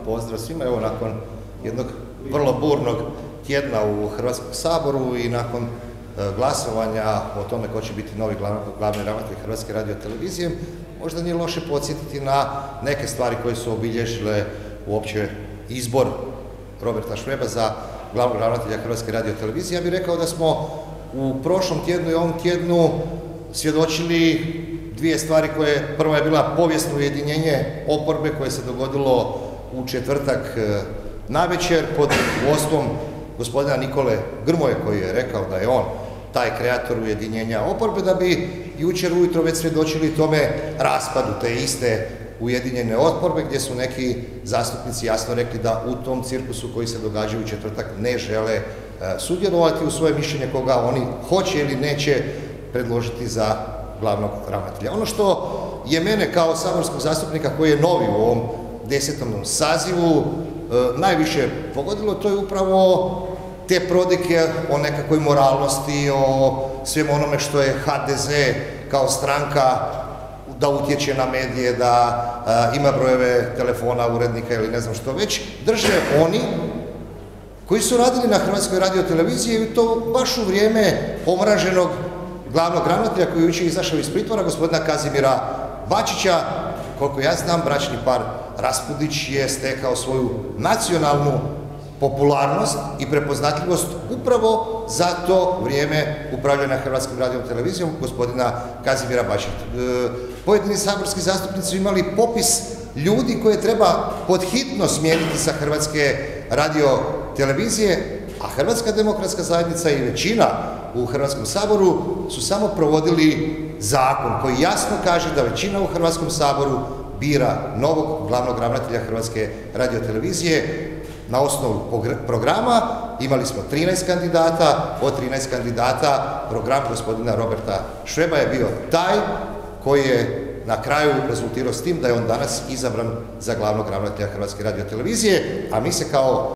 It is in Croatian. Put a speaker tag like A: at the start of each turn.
A: Pozdrav svima, evo nakon jednog vrlo burnog tjedna u Hrvatskom saboru i nakon glasovanja o tome ko će biti novi glavni ravnatelj Hrvatske radiotelevizije, možda nije loše podsjetiti na neke stvari koje su obilježile uopće izbor Roberta Šveba za glavnog ravnatelja Hrvatske radiotelevizije. Ja bih rekao da smo u prošlom tjednu i ovom tjednu svjedočili dvije stvari koje, prva je bila povijesno ujedinjenje oporbe koje se dogodilo u četvrtak navečer pod vodstvom gospodina Nikole Grmoje, koji je rekao da je on taj kreator ujedinjenja oporbe, da bi jučer ujutro već svjedočili tome raspadu te iste ujedinjene oporbe, gdje su neki zastupnici jasno rekli da u tom cirkusu koji se događa u četvrtak ne žele sudjelovati u svoje mišljenje koga oni hoće ili neće predložiti za glavnog ravnatelja. Ono što je mene kao saborskog zastupnika koji je novi u ovom 10. sazivu najviše pogodilo, to je upravo te prodike o nekakvoj moralnosti, o svemu onome što je HDZ kao stranka da utječe na medije, da ima brojeve telefona urednika ili ne znam što već, drže oni koji su radili na Hrvatskoj radioteleviziji i to baš u vrijeme omraženog glavnog ravnatelja koji je jučer izašao iz pritvora, gospodina Kazimira Bačića. Koliko ja znam, bračni par Raspudić je stekao svoju nacionalnu popularnost i prepoznatljivost upravo za to vrijeme upravljanja Hrvatskom radiotelevizijom gospodina Kazimira Bačića. Pojedini saborski zastupnici su imali popis ljudi koje treba podhitno smijeniti sa Hrvatske radiotelevizije, a Hrvatska demokratska zajednica i većina u Hrvatskom saboru su samo provodili zakon koji jasno kaže da većina u Hrvatskom saboru bira novog glavnog ravnatelja Hrvatske radiotelevizije na osnovu programa. Imali smo 13 kandidata, od 13 kandidata program gospodina Roberta Šveba je bio taj koji je na kraju rezultirao s tim da je on danas izabran za glavnog ravnatelja Hrvatske radiotelevizije, a mi se kao